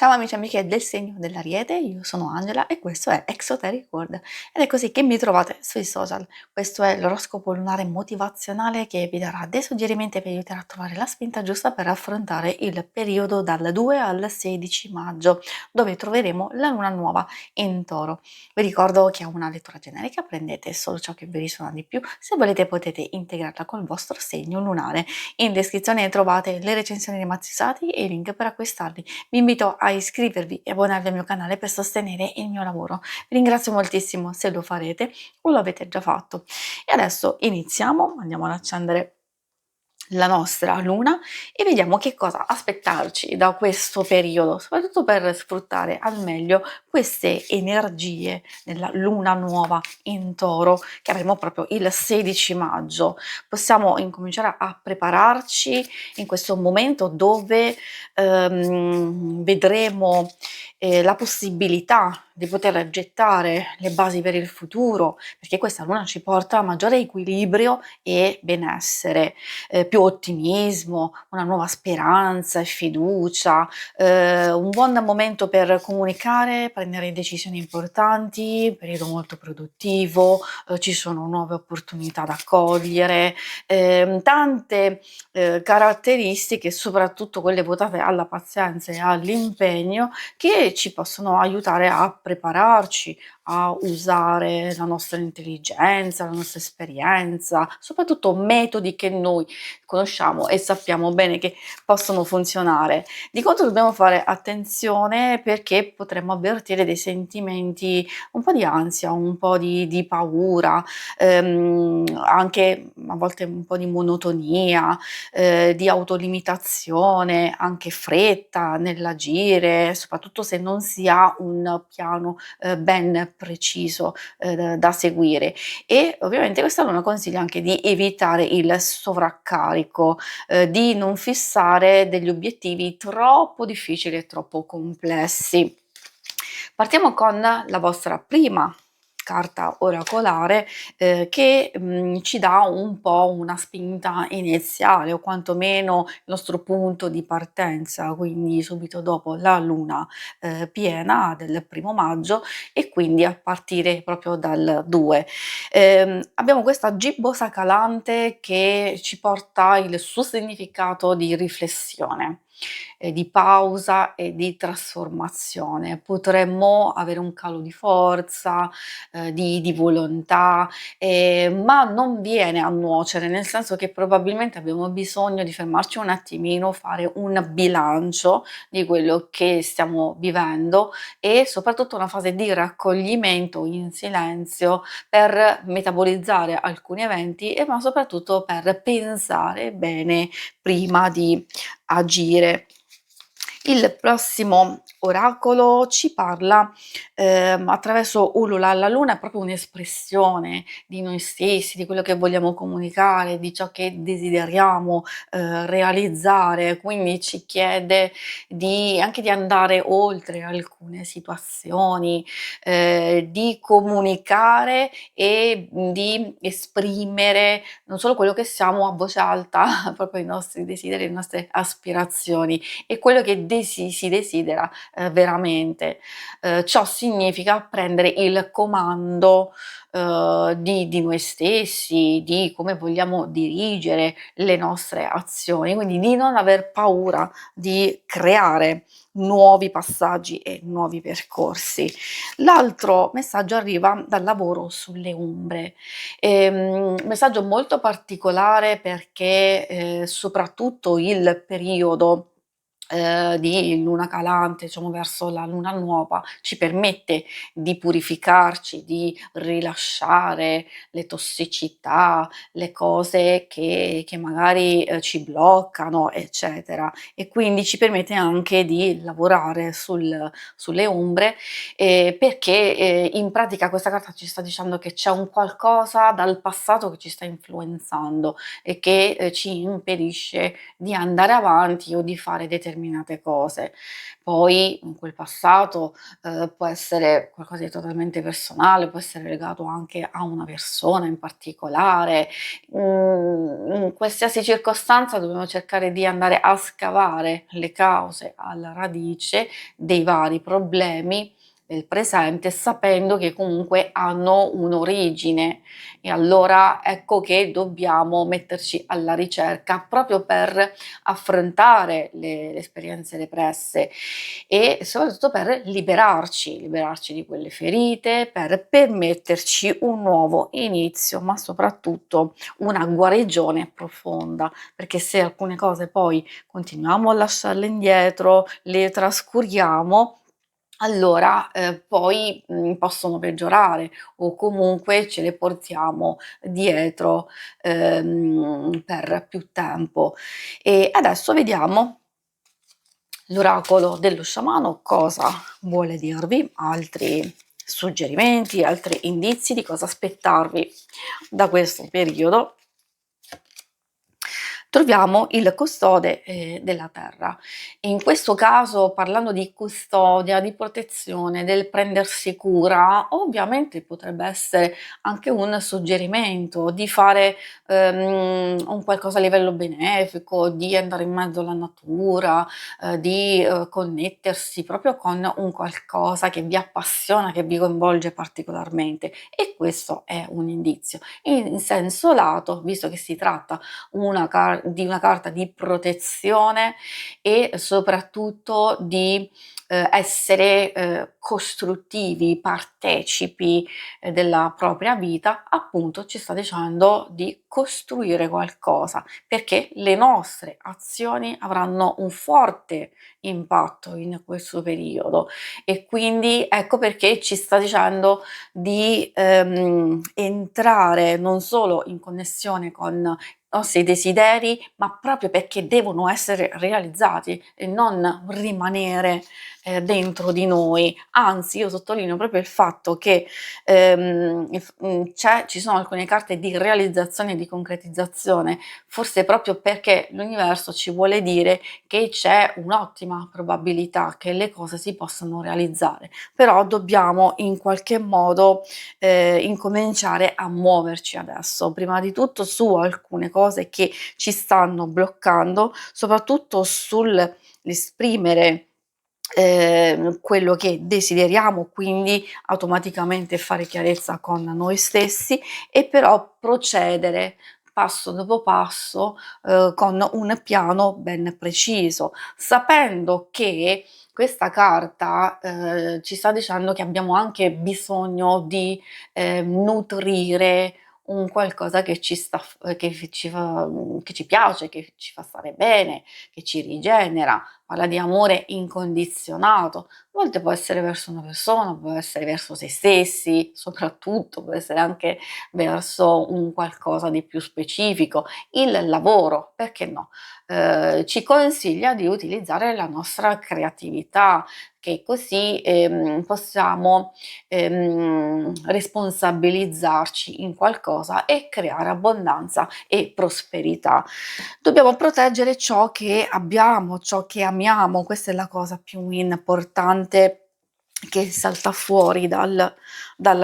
Ciao amici e amiche del segno dell'Ariete, io sono Angela e questo è Exoteric World ed è così che mi trovate sui social. Questo è l'oroscopo lunare motivazionale che vi darà dei suggerimenti e vi aiuterà a trovare la spinta giusta per affrontare il periodo dal 2 al 16 maggio, dove troveremo la luna nuova in Toro. Vi ricordo che è una lettura generica, prendete solo ciò che vi risuona di più, se volete potete integrarla col vostro segno lunare. In descrizione trovate le recensioni dei mazzi usati e i link per acquistarli. Vi invito a iscrivervi e abbonarvi al mio canale per sostenere il mio lavoro. Vi ringrazio moltissimo se lo farete o lo avete già fatto. E adesso iniziamo, andiamo ad accendere la nostra luna e vediamo che cosa aspettarci da questo periodo, soprattutto per sfruttare al meglio queste energie della luna nuova in Toro che avremo proprio il 16 maggio. Possiamo incominciare a prepararci in questo momento dove vedremo la possibilità di poter gettare le basi per il futuro, perché questa luna ci porta a maggiore equilibrio e benessere, più ottimismo, una nuova speranza e fiducia, un buon momento per comunicare, prendere decisioni importanti, periodo molto produttivo, ci sono nuove opportunità da cogliere, tante caratteristiche, soprattutto quelle votate alla pazienza e all'impegno, che ci possono aiutare a prepararci, a usare la nostra intelligenza, la nostra esperienza, soprattutto metodi che noi conosciamo e sappiamo bene che possono funzionare. Di contro dobbiamo fare attenzione perché potremmo avvertire dei sentimenti, un po' di ansia, un po' di paura, anche a volte un po' di monotonia, di autolimitazione, anche fretta nell'agire, soprattutto se non si ha un piano ben preciso da seguire. E ovviamente questa luna consiglia anche di evitare il sovraccarico, di non fissare degli obiettivi troppo difficili e troppo complessi. Partiamo con la vostra prima carta oracolare che ci dà un po' una spinta iniziale o quantomeno il nostro punto di partenza, quindi subito dopo la luna piena del 1° maggio e quindi a partire proprio dal 2. Abbiamo questa gibbosa calante che ci porta il suo significato di riflessione, di pausa e di trasformazione. Potremmo avere un calo di forza, di volontà, ma non viene a nuocere, nel senso che probabilmente abbiamo bisogno di fermarci un attimino, fare un bilancio di quello che stiamo vivendo e soprattutto una fase di raccoglimento in silenzio per metabolizzare alcuni eventi ma soprattutto per pensare bene prima di agire. Il prossimo oracolo ci parla attraverso Ulula. La luna è proprio un'espressione di noi stessi, di quello che vogliamo comunicare, di ciò che desideriamo realizzare, quindi ci chiede anche di andare oltre alcune situazioni, di comunicare e di esprimere non solo quello che siamo a voce alta, proprio i nostri desideri, le nostre aspirazioni e quello che si desidera veramente. Ciò significa prendere il comando di noi stessi, di come vogliamo dirigere le nostre azioni, quindi di non aver paura di creare nuovi passaggi e nuovi percorsi. L'altro messaggio arriva dal lavoro sulle ombre. Messaggio molto particolare perché, soprattutto il periodo, di luna calante, diciamo verso la luna nuova, ci permette di purificarci, di rilasciare le tossicità, le cose che magari, ci bloccano, eccetera. E quindi ci permette anche di lavorare sulle ombre, perché, in pratica questa carta ci sta dicendo che c'è un qualcosa dal passato che ci sta influenzando e che, ci impedisce di andare avanti o di fare determinate determinate cose. Poi in quel passato, può essere qualcosa di totalmente personale, può essere legato anche a una persona in particolare. In qualsiasi circostanza dobbiamo cercare di andare a scavare le cause alla radice dei vari problemi del presente, sapendo che comunque hanno un'origine. E allora ecco che dobbiamo metterci alla ricerca proprio per affrontare le esperienze represse e soprattutto per liberarci di quelle ferite, per permetterci un nuovo inizio, ma soprattutto una guarigione profonda, perché se alcune cose poi continuiamo a lasciarle indietro, le trascuriamo, allora, poi, possono peggiorare o comunque ce le portiamo dietro, per più tempo. E adesso vediamo l'oracolo dello sciamano cosa vuole dirvi, altri suggerimenti, altri indizi di cosa aspettarvi da questo periodo. Troviamo il custode, della terra. In questo caso, parlando di custodia, di protezione, del prendersi cura, ovviamente potrebbe essere anche un suggerimento di fare, un qualcosa a livello benefico, di andare in mezzo alla natura, di, connettersi proprio con un qualcosa che vi appassiona, che vi coinvolge particolarmente e questo è un indizio. In senso lato, visto che si tratta di una carta di protezione e soprattutto di essere costruttivi, partecipi della propria vita, appunto ci sta dicendo di costruire qualcosa, perché le nostre azioni avranno un forte impatto in questo periodo e quindi ecco perché ci sta dicendo di entrare non solo in connessione con nostri desideri, ma proprio perché devono essere realizzati e non rimanere, dentro di noi. Anzi, io sottolineo proprio il fatto che, ci sono alcune carte di realizzazione e di concretizzazione, forse proprio perché l'universo ci vuole dire che c'è un'ottima probabilità che le cose si possano realizzare, però dobbiamo in qualche modo, incominciare a muoverci adesso. Prima di tutto su alcune cose che ci stanno bloccando, soprattutto sull'esprimere quello che desideriamo, quindi automaticamente fare chiarezza con noi stessi e però procedere passo dopo passo, con un piano ben preciso, sapendo che questa carta, ci sta dicendo che abbiamo anche bisogno di, nutrire un qualcosa che ci sta che ci piace, che ci fa stare bene, che ci rigenera. Parla di amore incondizionato. A volte può essere verso una persona, può essere verso se stessi, soprattutto può essere anche verso un qualcosa di più specifico. Il lavoro, perché no? Ci consiglia di utilizzare la nostra creatività, che così, possiamo, responsabilizzarci in qualcosa e creare abbondanza e prosperità. Dobbiamo proteggere ciò che abbiamo, ciò che amiamo, questa è la cosa più importante che salta fuori dalla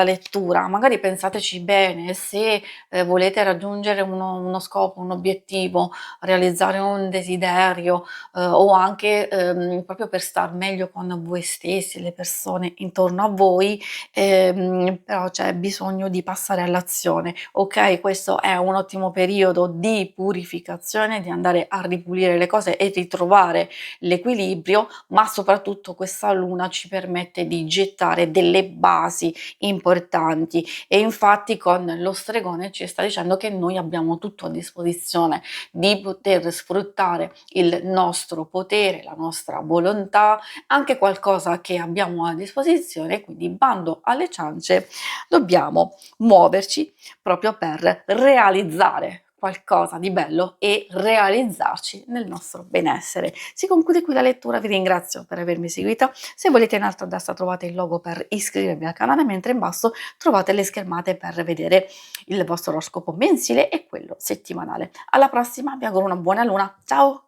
lettura. Magari pensateci bene, se, volete raggiungere uno scopo, un obiettivo, realizzare un desiderio, o anche, proprio per star meglio con voi stessi, le persone intorno a voi, però c'è bisogno di passare all'azione. Okay, questo è un ottimo periodo di purificazione, di andare a ripulire le cose e ritrovare l'equilibrio, ma soprattutto questa luna ci permette di gettare delle basi importanti e infatti con lo stregone ci sta dicendo che noi abbiamo tutto a disposizione, di poter sfruttare il nostro potere, la nostra volontà, anche qualcosa che abbiamo a disposizione, quindi bando alle ciance, dobbiamo muoverci proprio per realizzare qualcosa di bello e realizzarci nel nostro benessere. Si conclude qui la lettura, vi ringrazio per avermi seguita. Se volete in alto a destra trovate il logo per iscrivervi al canale, mentre in basso trovate le schermate per vedere il vostro oroscopo mensile e quello settimanale. Alla prossima, vi auguro una buona luna, ciao!